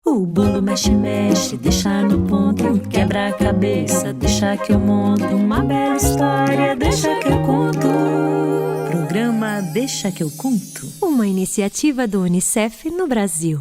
O bolo mexe, mexe, deixa no ponto, quebra a cabeça, deixa que eu monto uma bela história, deixa que eu conto. Programa Deixa que eu conto. Uma iniciativa do Unicef no Brasil.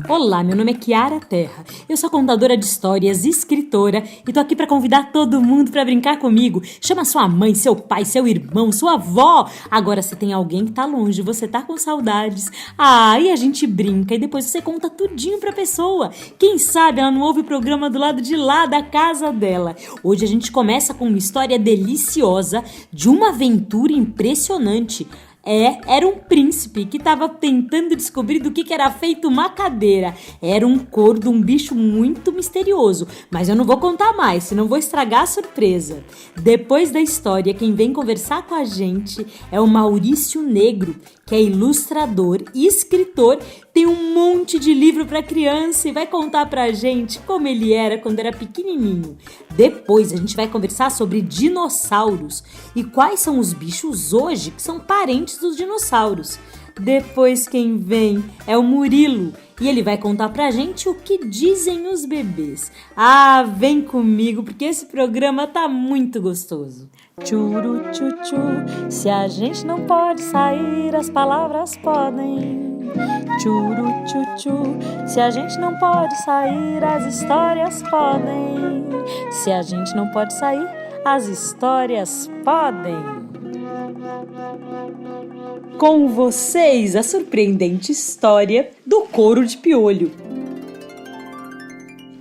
Olá, meu nome é Kiara Terra, eu sou contadora de histórias, escritora e tô aqui pra convidar todo mundo pra brincar comigo. Chama sua mãe, seu pai, seu irmão, sua avó. Agora, se tem alguém que tá longe, você tá com saudades, aí a gente brinca e depois você conta tudinho pra pessoa. Quem sabe ela não ouve o programa do lado de lá da casa dela. Hoje a gente começa com uma história deliciosa de uma aventura impressionante. Era um príncipe que estava tentando descobrir do que era feito uma cadeira. Era um corvo, um bicho muito misterioso, mas eu não vou contar mais, senão vou estragar a surpresa. Depois da história, quem vem conversar com a gente é o Maurício Negro, que é ilustrador e escritor, tem um monte de livro para criança e vai contar pra gente como ele era quando era pequenininho. Depois a gente vai conversar sobre dinossauros e quais são os bichos hoje que são parentes dos dinossauros. Depois quem vem é o Murilo e ele vai contar pra gente o que dizem os bebês. Ah, vem comigo porque esse programa tá muito gostoso. Churu chuchu, se a gente não pode sair, as palavras podem. Churu chuchu, se a gente não pode sair, as histórias podem. Se a gente não pode sair, as histórias podem. Com vocês, a surpreendente história do couro de piolho.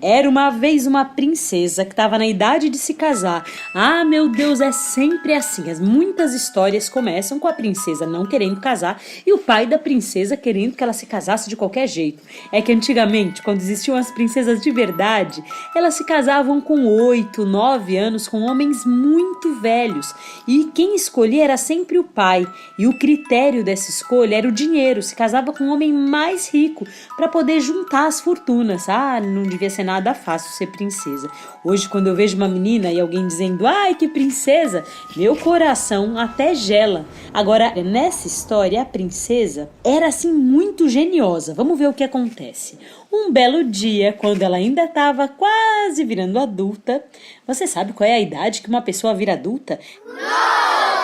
Era uma vez uma princesa que estava na idade de se casar. Ah, meu Deus, é sempre assim. Muitas histórias começam com a princesa não querendo casar e o pai da princesa querendo que ela se casasse de qualquer jeito. É que antigamente, quando existiam as princesas de verdade, elas se casavam com 8, 9 anos com homens muito velhos. E quem escolhia era sempre o pai. E o critério dessa escolha era o dinheiro. Se casava com um homem mais rico para poder juntar as fortunas. Ah, não devia ser nada fácil ser princesa. Hoje, quando eu vejo uma menina e alguém dizendo, ai, que princesa, meu coração até gela. Agora, nessa história, a princesa era assim muito geniosa. Vamos ver o que acontece. Um belo dia, quando ela ainda estava quase virando adulta, você sabe qual é a idade que uma pessoa vira adulta? Não!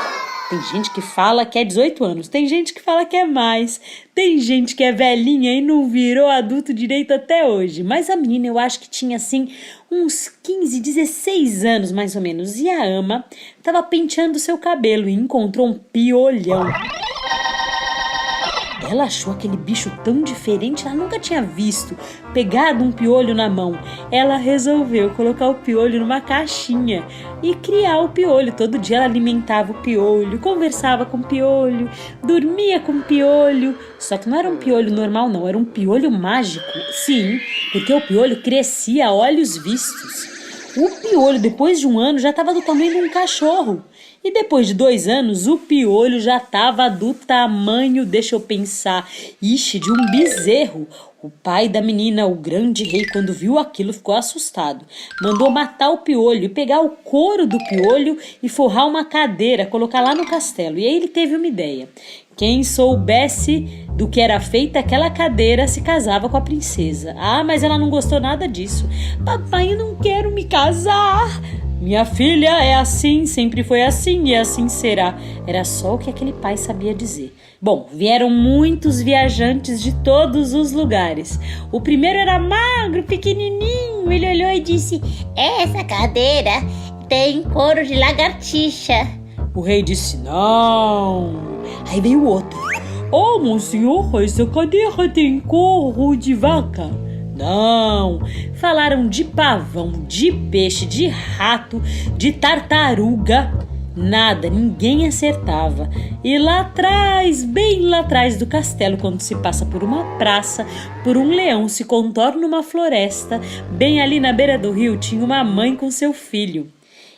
Tem gente que fala que é 18 anos, tem gente que fala que é mais, tem gente que é velhinha e não virou adulto direito até hoje. Mas a menina eu acho que tinha assim uns 15, 16 anos mais ou menos. E a ama estava penteando seu cabelo e encontrou um piolhão. Ela achou aquele bicho tão diferente, ela nunca tinha visto, pegado um piolho na mão. Ela resolveu colocar o piolho numa caixinha e criar o piolho. Todo dia ela alimentava o piolho, conversava com o piolho, dormia com o piolho. Só que não era um piolho normal não, era um piolho mágico. Sim, porque o piolho crescia a olhos vistos. O piolho, depois de um ano, já estava do tamanho de um cachorro. E depois de 2 anos, o piolho já estava do tamanho, deixa eu pensar, de um bezerro. O pai da menina, o grande rei, quando viu aquilo, ficou assustado. Mandou matar o piolho e pegar o couro do piolho e forrar uma cadeira, colocar lá no castelo. E aí ele teve uma ideia. Quem soubesse do que era feita aquela cadeira se casava com a princesa. Ah, mas ela não gostou nada disso. Papai, eu não quero me casar. Minha filha, é assim, sempre foi assim e assim será. Era só o que aquele pai sabia dizer. Bom, vieram muitos viajantes de todos os lugares. O primeiro era magro, pequenininho. Ele olhou e disse, essa cadeira tem couro de lagartixa. O rei disse, não. Aí veio o outro. Oh, meu senhor, essa cadeira tem couro de vaca. Não, falaram de pavão, de peixe, de rato, de tartaruga. Nada, ninguém acertava. E lá atrás, bem lá atrás do castelo, quando se passa por uma praça, por um leão se contorna uma floresta, bem ali na beira do rio tinha uma mãe com seu filho.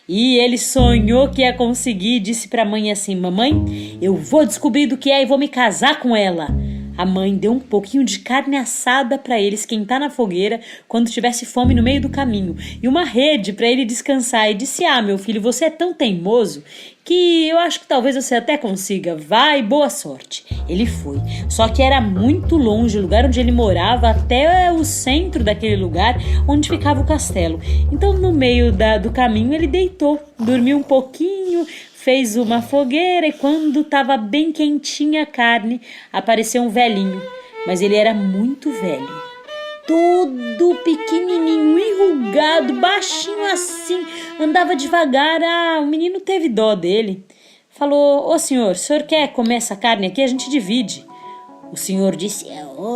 E ele sonhou que ia conseguir e disse pra mãe assim, mamãe, eu vou descobrir do que é e vou me casar com ela. A mãe deu um pouquinho de carne assada para ele esquentar na fogueira quando tivesse fome no meio do caminho e uma rede para ele descansar e disse: meu filho, você é tão teimoso que eu acho que talvez você até consiga. Vai, boa sorte. Ele foi, só que era muito longe o lugar onde ele morava até o centro daquele lugar onde ficava o castelo. Então no meio do caminho ele deitou, dormiu um pouquinho, fez uma fogueira e quando estava bem quentinha a carne, apareceu um velhinho, mas ele era muito velho. Todo pequenininho, enrugado, baixinho assim, andava devagar. O menino teve dó dele. Falou: ô senhor, o senhor quer comer essa carne aqui? A gente divide. O senhor disse: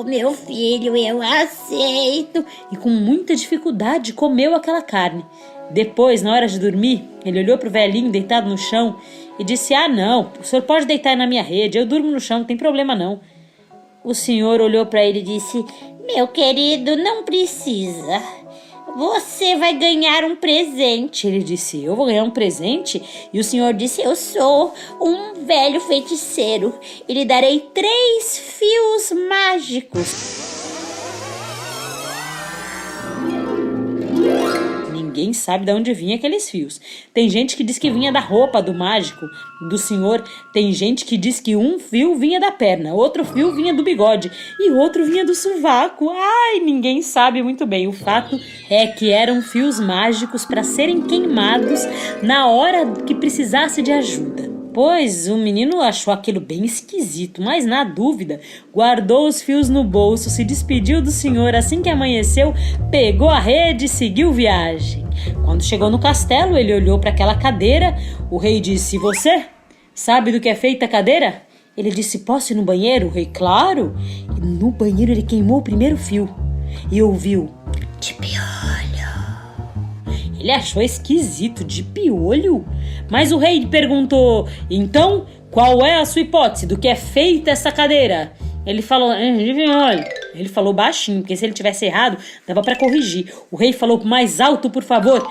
meu filho, eu aceito. E com muita dificuldade comeu aquela carne. Depois, na hora de dormir, ele olhou pro velhinho deitado no chão e disse: não, o senhor pode deitar na minha rede, eu durmo no chão, não tem problema não. O senhor olhou para ele e disse: meu querido, não precisa. Você vai ganhar um presente. Ele disse: eu vou ganhar um presente? E o senhor disse: eu sou um velho feiticeiro e lhe darei 3 fios mágicos. Ninguém sabe de onde vinha aqueles fios. Tem gente que diz que vinha da roupa do mágico, do senhor. Tem gente que diz que um fio vinha da perna, outro fio vinha do bigode e outro vinha do sovaco. Ninguém sabe muito bem. O fato é que eram fios mágicos para serem queimados na hora que precisasse de ajuda. Pois o menino achou aquilo bem esquisito, mas na dúvida, guardou os fios no bolso, se despediu do senhor assim que amanheceu, pegou a rede e seguiu viagem. Quando chegou no castelo, ele olhou para aquela cadeira. O rei disse: você sabe do que é feita a cadeira? Ele disse: posso ir no banheiro? O rei: claro. E no banheiro ele queimou o primeiro fio e ouviu: de piolho. Ele achou esquisito, de piolho. Mas o rei perguntou: então, qual é a sua hipótese do que é feita essa cadeira? Ele falou: de piolho. Ele falou baixinho, porque se ele tivesse errado, dava para corrigir. O rei falou: mais alto, por favor.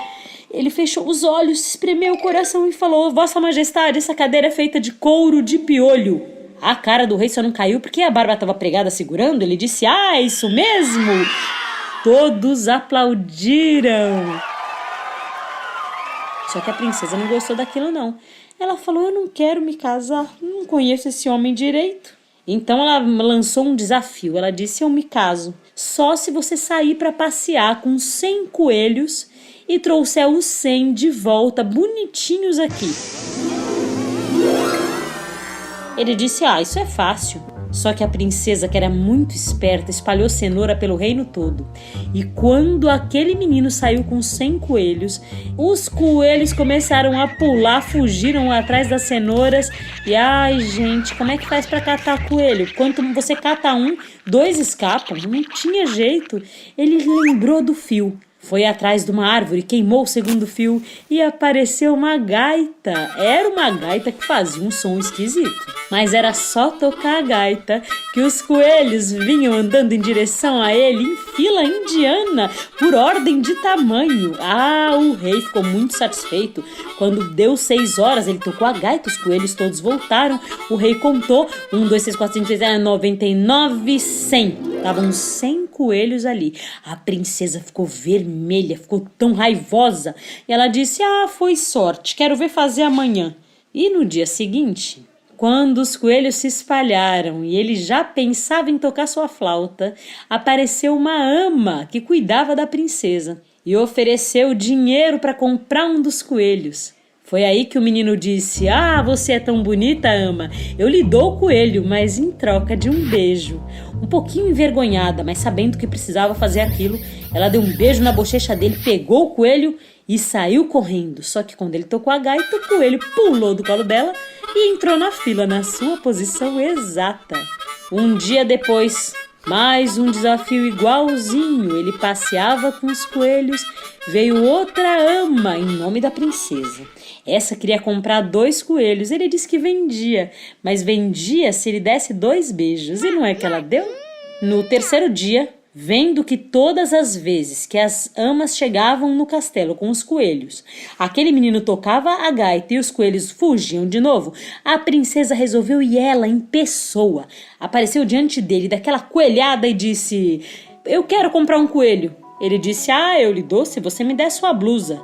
Ele fechou os olhos, espremeu o coração e falou: vossa majestade, essa cadeira é feita de couro de piolho. A cara do rei só não caiu porque a barba estava pregada segurando. Ele disse: é isso mesmo. Todos aplaudiram. Só que a princesa não gostou daquilo não. Ela falou: eu não quero me casar, não conheço esse homem direito. Então ela lançou um desafio. Ela disse: eu me caso só se você sair para passear com 100 coelhos e trouxer os 100 de volta bonitinhos aqui. Ele disse: isso é fácil. Só que a princesa, que era muito esperta, espalhou cenoura pelo reino todo. E quando aquele menino saiu com 100 coelhos, os coelhos começaram a pular, fugiram atrás das cenouras. E gente, como é que faz para catar coelho? Quando você cata um, 2 escapam. Não tinha jeito. Ele lembrou do fio. Foi atrás de uma árvore, queimou o segundo fio e apareceu uma gaita. Era uma gaita que fazia um som esquisito. Mas era só tocar a gaita que os coelhos vinham andando em direção a ele em fila indiana, por ordem de tamanho. O rei ficou muito satisfeito. Quando deu 6 horas, ele tocou a gaita, os coelhos todos voltaram. O rei contou: 1, 2, 3, 4, 5, 6, 7, 99, 100. Estavam 100 coelhos ali. A princesa ficou vermelha, ficou tão raivosa. E ela disse: foi sorte, quero ver fazer amanhã. E no dia seguinte, quando os coelhos se espalharam e ele já pensava em tocar sua flauta, apareceu uma ama que cuidava da princesa e ofereceu dinheiro para comprar um dos coelhos. Foi aí que o menino disse: você é tão bonita, ama. Eu lhe dou o coelho, mas em troca de um beijo. Um pouquinho envergonhada, mas sabendo que precisava fazer aquilo, ela deu um beijo na bochecha dele, pegou o coelho e saiu correndo. Só que quando ele tocou a gaita, o coelho pulou do colo dela e entrou na fila, na sua posição exata. Um dia depois, mais um desafio igualzinho. Ele passeava com os coelhos. Veio outra ama em nome da princesa. Essa queria comprar 2 coelhos. Ele disse que vendia, mas vendia se ele desse 2 beijos. E não é que ela deu? No terceiro dia, Vendo que todas as vezes que as amas chegavam no castelo com os coelhos, aquele menino tocava a gaita e os coelhos fugiam de novo, a princesa resolveu ir ela em pessoa. Apareceu diante dele daquela coelhada e disse: eu quero comprar um coelho. Ele disse: eu lhe dou se você me der sua blusa.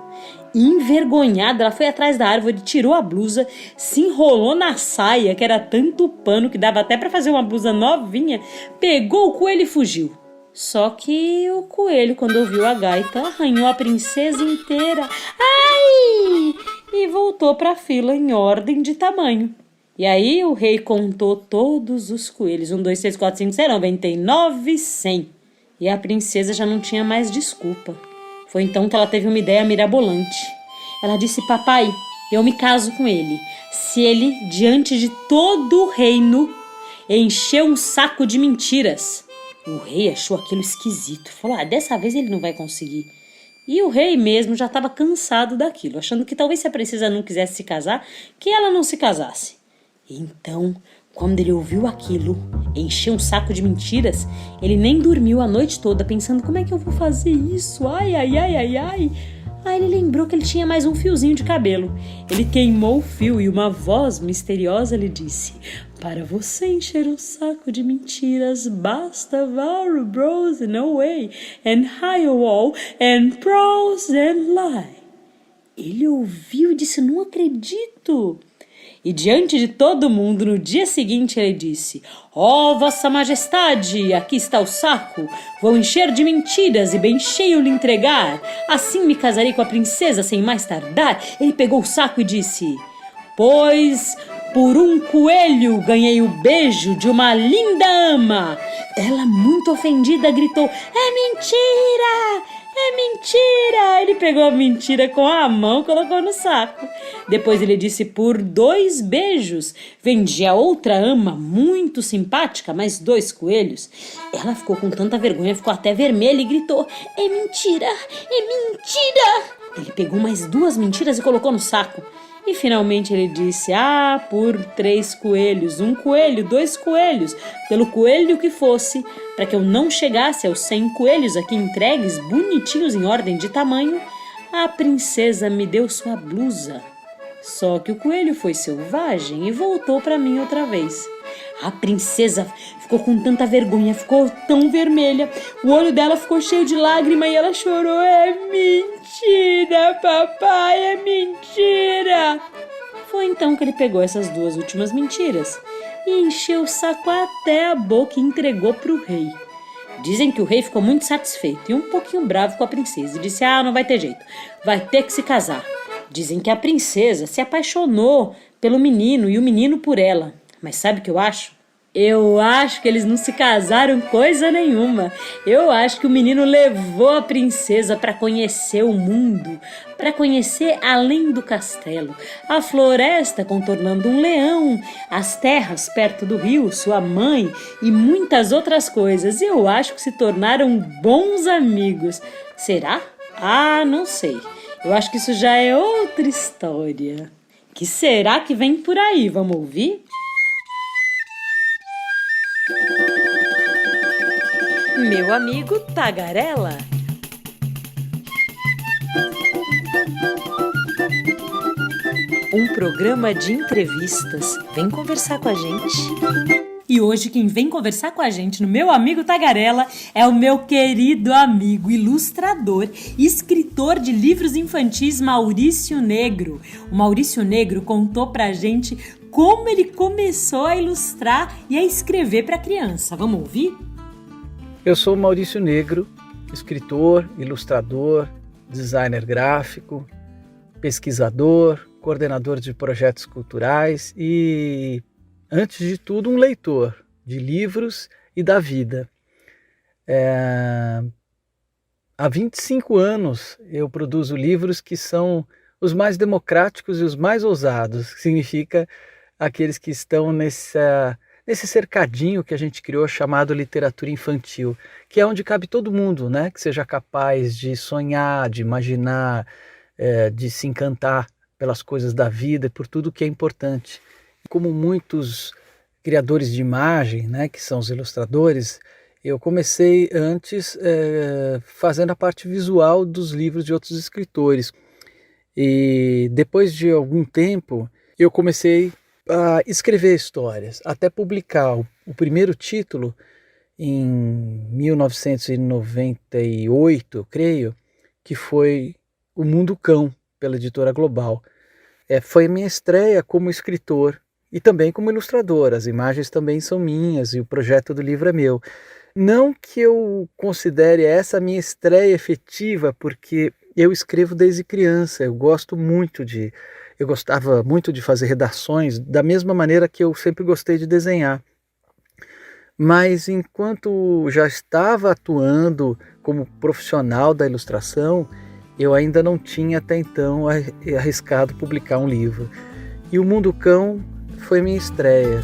Envergonhada, ela foi atrás da árvore, tirou a blusa, se enrolou na saia, que era tanto pano que dava até para fazer uma blusa novinha, pegou o coelho e fugiu. Só que o coelho, quando ouviu a gaita, arranhou a princesa inteira. Ai! E voltou para a fila em ordem de tamanho. E aí o rei contou todos os coelhos. 1, 2, 3, 4, 5, 6, 99, 100. E a princesa já não tinha mais desculpa. Foi então que ela teve uma ideia mirabolante. Ela disse: papai, eu me caso com ele, se ele, diante de todo o reino, encher um saco de mentiras. O rei achou aquilo esquisito. Falou: dessa vez ele não vai conseguir. E o rei mesmo já estava cansado daquilo, achando que talvez se a princesa não quisesse se casar, que ela não se casasse. Então, quando ele ouviu aquilo, encher um saco de mentiras, ele nem dormiu a noite toda pensando: como é que eu vou fazer isso? Ai, ai, ai, ai, ai. Aí ele lembrou que ele tinha mais um fiozinho de cabelo. Ele queimou o fio e uma voz misteriosa lhe disse: para você encher um saco de mentiras, basta vow, bros and away, and high wall, and prose and lie. Ele ouviu e disse: não acredito. E diante de todo mundo, no dia seguinte, ele disse: vossa majestade, aqui está o saco. Vou encher de mentiras e bem cheio lhe entregar. Assim me casarei com a princesa sem mais tardar. Ele pegou o saco e disse: pois por um coelho ganhei o beijo de uma linda ama. Ela, muito ofendida, gritou: é mentira! É mentira! Ele pegou a mentira com a mão e colocou no saco. Depois ele disse: por 2 beijos vendi a outra ama, muito simpática, mais 2 coelhos. Ela ficou com tanta vergonha, ficou até vermelha e gritou: é mentira! É mentira! Ele pegou mais 2 mentiras e colocou no saco. E finalmente ele disse: por 3 coelhos, 1 coelho, 2 coelhos, pelo coelho que fosse, para que eu não chegasse aos 100 coelhos aqui entregues, bonitinhos em ordem de tamanho, a princesa me deu sua blusa. Só que o coelho foi selvagem e voltou para mim outra vez. A princesa ficou com tanta vergonha, ficou tão vermelha, o olho dela ficou cheio de lágrima e ela chorou: é mentira, papai, é mentira. Foi então que ele pegou essas 2 últimas mentiras e encheu o saco até a boca e entregou para o rei. Dizem que o rei ficou muito satisfeito e um pouquinho bravo com a princesa e disse: não vai ter jeito, vai ter que se casar. Dizem que a princesa se apaixonou pelo menino e o menino por ela. Mas sabe o que eu acho? Eu acho que eles não se casaram coisa nenhuma. Eu acho que o menino levou a princesa para conhecer o mundo, para conhecer além do castelo, a floresta contornando um leão, as terras perto do rio, sua mãe e muitas outras coisas. Eu acho que se tornaram bons amigos. Será? Não sei. Eu acho que isso já é outra história. Que será que vem por aí? Vamos ouvir? Meu amigo Tagarela. Um programa de entrevistas. Vem conversar com a gente. E hoje quem vem conversar com a gente no Meu Amigo Tagarela é o meu querido amigo, ilustrador e escritor de livros infantis Maurício Negro. O Maurício Negro contou pra gente como ele começou a ilustrar e a escrever para criança. Vamos ouvir? Eu sou Maurício Negro, escritor, ilustrador, designer gráfico, pesquisador, coordenador de projetos culturais e, antes de tudo, um leitor de livros e da vida. Há 25 anos eu produzo livros que são os mais democráticos e os mais ousados, que significa aqueles que estão nesse cercadinho que a gente criou chamado literatura infantil, que é onde cabe todo mundo, né? Que seja capaz de sonhar, de imaginar, de se encantar pelas coisas da vida e por tudo que é importante. Como muitos criadores de imagem, né, que são os ilustradores, Eu comecei antes fazendo a parte visual dos livros de outros escritores. E depois de algum tempo, eu comecei a escrever histórias, até publicar o primeiro título em 1998, creio, que foi O Mundo Cão, pela Editora Global. Foi a minha estreia como escritor e também como ilustrador. As imagens também são minhas e o projeto do livro é meu. Não que eu considere essa a minha estreia efetiva, porque eu escrevo desde criança. Eu gostava muito de fazer redações, da mesma maneira que eu sempre gostei de desenhar. Mas enquanto já estava atuando como profissional da ilustração, eu ainda não tinha até então arriscado publicar um livro. E O Mundo Cão foi minha estreia.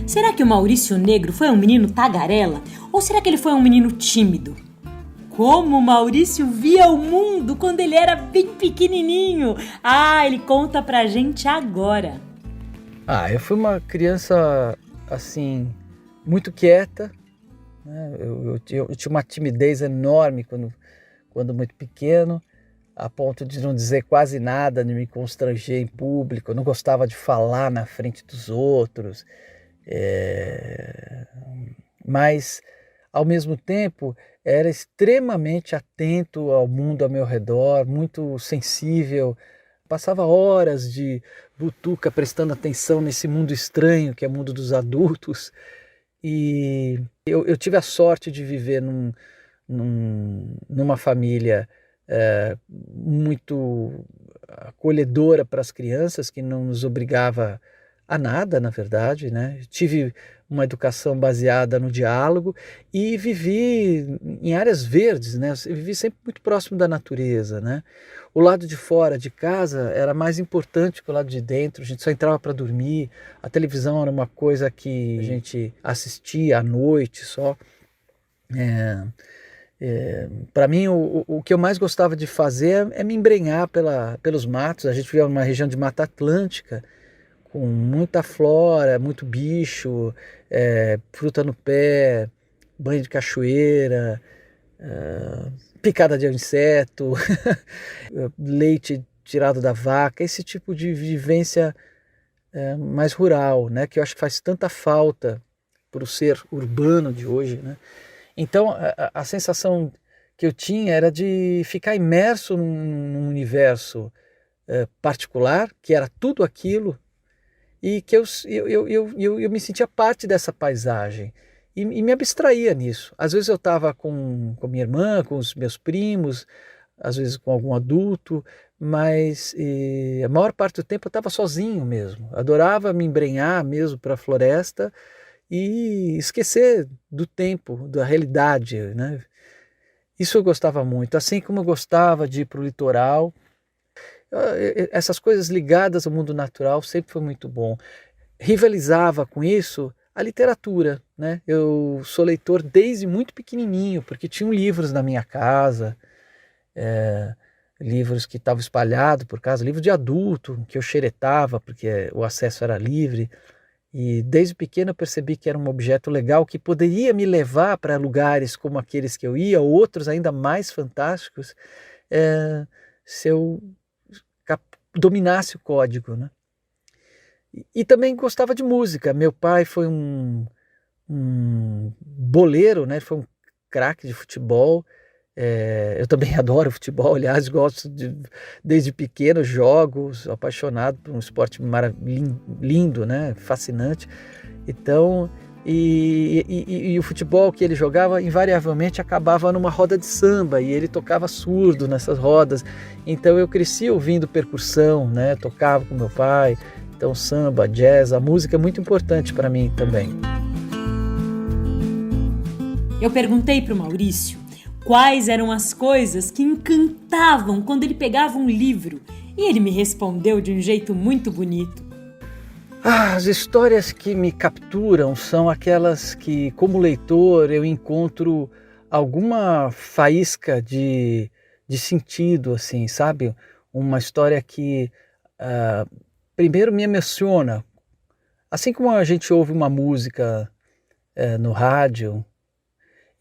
Será que o Maurício Negro foi um menino tagarela? Ou será que ele foi um menino tímido? Como o Maurício via o mundo quando ele era bem pequenininho? Ele conta pra gente agora. Eu fui uma criança, assim, muito quieta, né? Eu tinha uma timidez enorme quando muito pequeno, a ponto de não dizer quase nada, de me constranger em público. Eu não gostava de falar na frente dos outros. Mas, ao mesmo tempo, era extremamente atento ao mundo ao meu redor, muito sensível. Passava horas de butuca prestando atenção nesse mundo estranho que é o mundo dos adultos. E eu tive a sorte de viver numa família muito acolhedora para as crianças, que não nos obrigava a nada, na verdade, né? Tive uma educação baseada no diálogo e vivi em áreas verdes, né? Eu vivi sempre muito próximo da natureza, né? O lado de fora de casa era mais importante que o lado de dentro. A gente só entrava para dormir. A televisão era uma coisa que a gente assistia à noite só. Para mim, o que eu mais gostava de fazer é me embrenhar pelos matos. A gente vivia numa região de Mata Atlântica, com muita flora, muito bicho, fruta no pé, banho de cachoeira, picada de inseto, leite tirado da vaca, esse tipo de vivência mais rural, né, que eu acho que faz tanta falta para o ser urbano de hoje, né? Então a sensação que eu tinha era de ficar imerso num universo particular, que era tudo aquilo, e que eu me sentia parte dessa paisagem e me abstraía nisso. Às vezes eu estava com minha irmã, com os meus primos, às vezes com algum adulto, mas a maior parte do tempo eu estava sozinho mesmo. Adorava me embrenhar mesmo para a floresta e esquecer do tempo, da realidade, né? Isso eu gostava muito, assim como eu gostava de ir para o litoral. Essas coisas ligadas ao mundo natural sempre foi muito bom. Rivalizava com isso a literatura, né? Eu sou leitor desde muito pequenininho, porque tinham livros na minha casa, livros que estavam espalhados por casa, livro de adulto, que eu xeretava, porque o acesso era livre. E desde pequeno eu percebi que era um objeto legal que poderia me levar para lugares como aqueles que eu ia, ou outros ainda mais fantásticos, se eu dominasse o código, né? E também gostava de música. Meu pai foi um boleiro, né? Foi um craque de futebol. Eu também adoro futebol, aliás, desde pequeno, jogo, sou apaixonado por um esporte lindo, né? Fascinante. Então, e o futebol que ele jogava invariavelmente acabava numa roda de samba, e ele tocava surdo nessas rodas. Então eu cresci ouvindo percussão, né? Tocava com meu pai. Então samba, jazz, a música é muito importante para mim também. Eu perguntei para o Maurício quais eram as coisas que encantavam quando ele pegava um livro, e ele me respondeu de um jeito muito bonito. As histórias que me capturam são aquelas que, como leitor, eu encontro alguma faísca de sentido, assim, sabe? Uma história que primeiro me emociona. Assim como a gente ouve uma música no rádio,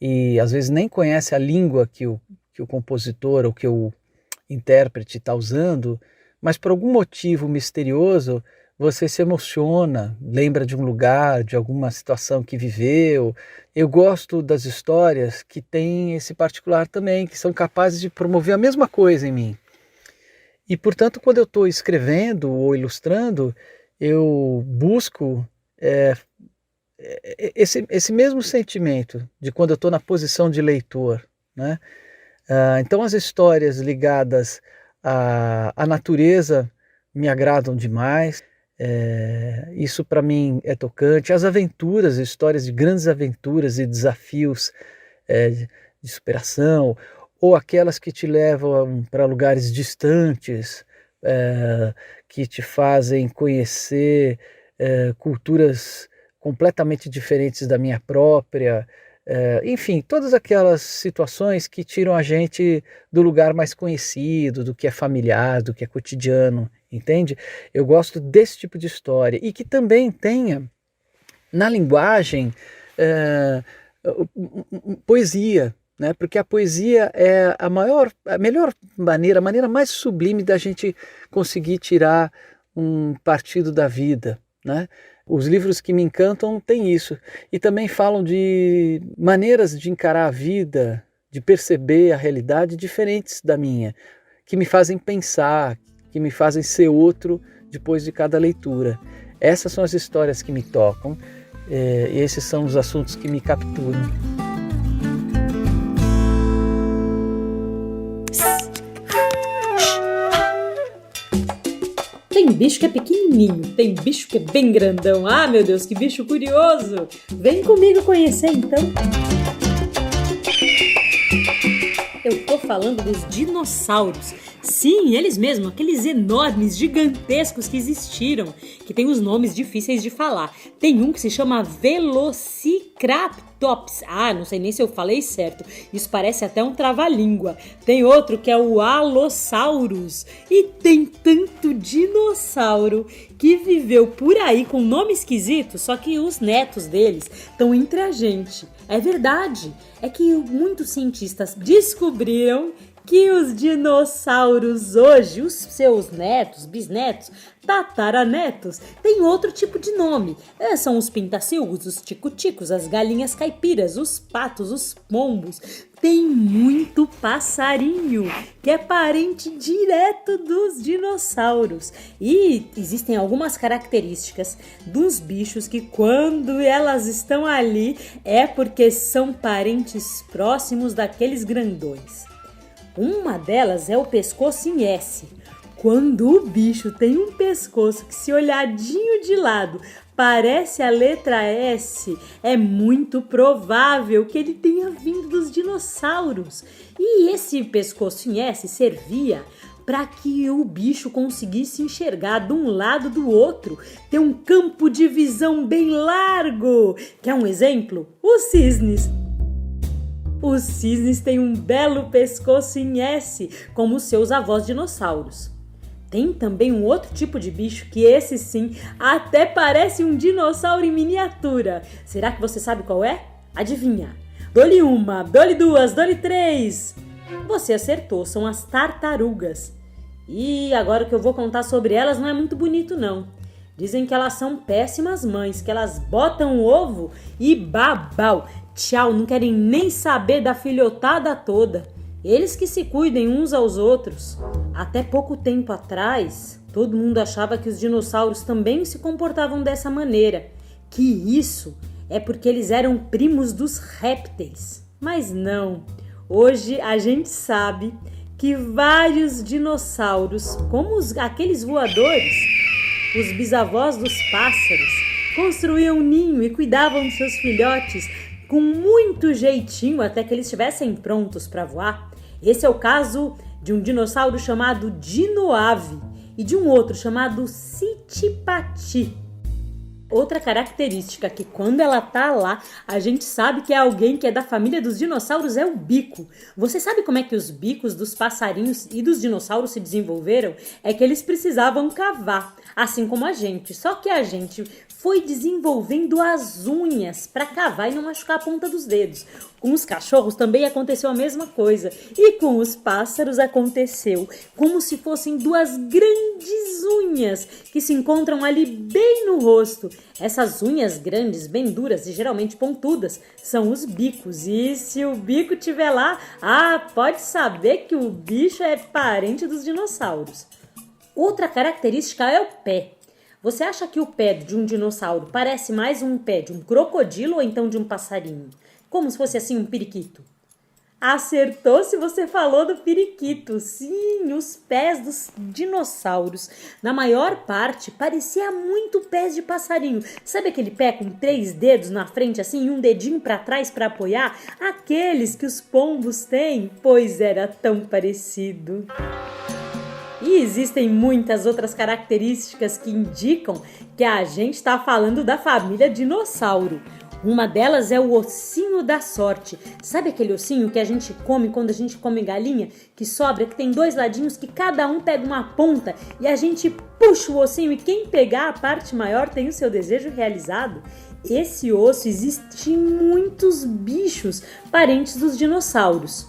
e às vezes nem conhece a língua que o compositor ou que o intérprete está usando, mas por algum motivo misterioso você se emociona, lembra de um lugar, de alguma situação que viveu. Eu gosto das histórias que têm esse particular também, que são capazes de promover a mesma coisa em mim. E, portanto, quando eu estou escrevendo ou ilustrando, eu busco esse mesmo sentimento de quando eu estou na posição de leitor, né? Então, as histórias ligadas à natureza me agradam demais. Isso para mim é tocante. As aventuras, histórias de grandes aventuras e desafios de superação, ou aquelas que te levam para lugares distantes, que te fazem conhecer culturas completamente diferentes da minha própria. Enfim, todas aquelas situações que tiram a gente do lugar mais conhecido, do que é familiar, do que é cotidiano, entende? Eu gosto desse tipo de história e que também tenha na linguagem poesia, né? Porque a poesia é a melhor maneira, a maneira mais sublime da gente conseguir tirar um partido da vida, né? Os livros que me encantam têm isso. E também falam de maneiras de encarar a vida, de perceber a realidade diferentes da minha, que me fazem pensar, que me fazem ser outro depois de cada leitura. Essas são as histórias que me tocam, e esses são os assuntos que me capturam. Tem bicho que é pequenininho, tem bicho que é bem grandão. Ah, meu Deus, que bicho curioso! Vem comigo conhecer, então. Eu tô falando dos dinossauros. Sim, eles mesmos, aqueles enormes, gigantescos que existiram, que tem os nomes difíceis de falar. Tem um que se chama Velociraptops. Ah, não sei nem se eu falei certo. Isso parece até um trava-língua. Tem outro que é o Allosaurus. E tem tanto dinossauro que viveu por aí com nome esquisito, só que os netos deles estão entre a gente. É verdade. É que muitos cientistas descobriram que os dinossauros hoje, os seus netos, bisnetos, tataranetos, têm outro tipo de nome. São os pintacilgos, os tico-ticos, as galinhas caipiras, os patos, os pombos. Tem muito passarinho, que é parente direto dos dinossauros. E existem algumas características dos bichos que, quando elas estão ali, é porque são parentes próximos daqueles grandões. Uma delas é o pescoço em S. Quando o bicho tem um pescoço que, se olhadinho de lado, parece a letra S, é muito provável que ele tenha vindo dos dinossauros. E esse pescoço em S servia para que o bicho conseguisse enxergar de um lado do outro, ter um campo de visão bem largo. Quer um exemplo? Os cisnes. Os cisnes têm um belo pescoço em S, como os seus avós dinossauros. Tem também um outro tipo de bicho que esse sim até parece um dinossauro em miniatura. Será que você sabe qual é? Adivinha? Dou-lhe uma, dou-lhe duas, dou-lhe três. Você acertou, são as tartarugas. E agora o que eu vou contar sobre elas não é muito bonito não. Dizem que elas são péssimas mães, que elas botam o ovo e babau. Tchau, não querem nem saber da filhotada toda. Eles que se cuidem uns aos outros. Até pouco tempo atrás, todo mundo achava que os dinossauros também se comportavam dessa maneira. Que isso é porque eles eram primos dos répteis. Mas não. Hoje a gente sabe que vários dinossauros, como aqueles voadores, os bisavós dos pássaros, construíam um ninho e cuidavam de seus filhotes com muito jeitinho até que eles estivessem prontos para voar. Esse é o caso de um dinossauro chamado Dinoave e de um outro chamado Sitipati. Outra característica que quando ela tá lá, a gente sabe que é alguém que é da família dos dinossauros é o bico. Você sabe como é que os bicos dos passarinhos e dos dinossauros se desenvolveram? É que eles precisavam cavar, assim como a gente. Só que a gente foi desenvolvendo as unhas para cavar e não machucar a ponta dos dedos. Com os cachorros também aconteceu a mesma coisa. E com os pássaros aconteceu como se fossem duas grandes unhas que se encontram ali bem no rosto. Essas unhas grandes, bem duras e geralmente pontudas, são os bicos. E se o bico estiver lá, pode saber que o bicho é parente dos dinossauros. Outra característica é o pé. Você acha que o pé de um dinossauro parece mais um pé de um crocodilo ou então de um passarinho? Como se fosse assim um periquito. Acertou se você falou do periquito. Sim, os pés dos dinossauros, na maior parte, parecia muito pés de passarinho. Sabe aquele pé com 3 dedos na frente assim e um dedinho para trás para apoiar? Aqueles que os pombos têm? Pois era tão parecido. E existem muitas outras características que indicam que a gente está falando da família dinossauro. Uma delas é o ossinho da sorte. Sabe aquele ossinho que a gente come quando a gente come galinha? Que sobra, que tem 2 ladinhos, que cada um pega uma ponta e a gente puxa o ossinho e quem pegar a parte maior tem o seu desejo realizado? Esse osso existe em muitos bichos parentes dos dinossauros.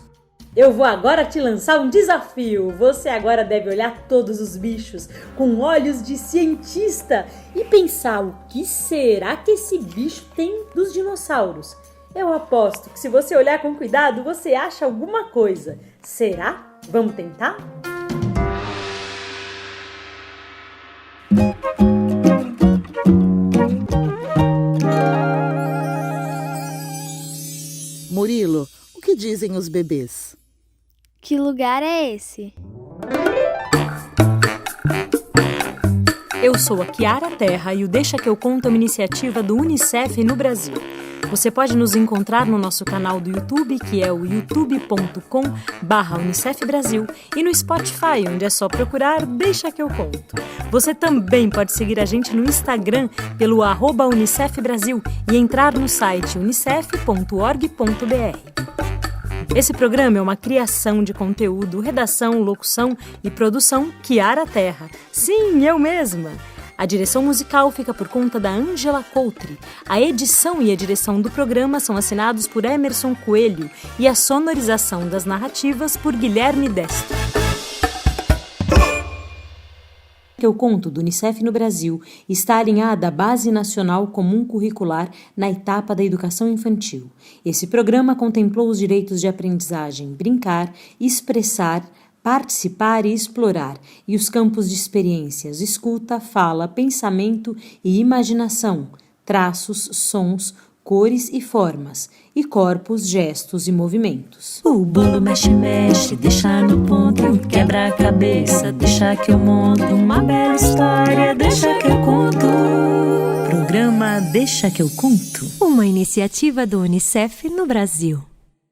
Eu vou agora te lançar um desafio. Você agora deve olhar todos os bichos com olhos de cientista e pensar o que será que esse bicho tem dos dinossauros. Eu aposto que se você olhar com cuidado, você acha alguma coisa. Será? Vamos tentar? Murilo, o que dizem os bebês? Que lugar é esse? Eu sou a Kiara Terra e o Deixa que eu conto é uma iniciativa do Unicef no Brasil. Você pode nos encontrar no nosso canal do YouTube, que é o youtube.com/Unicef Brasil, e no Spotify, onde é só procurar Deixa que eu conto. Você também pode seguir a gente no Instagram pelo @Unicef Brasil e entrar no site unicef.org.br. Esse programa é uma criação de conteúdo, redação, locução e produção Kiara Terra. Sim, eu mesma! A direção musical fica por conta da Ângela Coutri. A edição e a direção do programa são assinados por Emerson Coelho e a sonorização das narrativas por Guilherme Destro. Que eu conto do Unicef no Brasil está alinhada à Base Nacional Comum Curricular na etapa da educação infantil. Esse programa contemplou os direitos de aprendizagem, brincar, expressar, participar e explorar, e os campos de experiências, escuta, fala, pensamento e imaginação, traços, sons, cores e formas, e corpos, gestos e movimentos. O bolo mexe, mexe, deixa no ponto, quebra a cabeça, deixa que eu monto uma bela história, deixa que eu conto. Programa Deixa que eu conto. Uma iniciativa do Unicef no Brasil.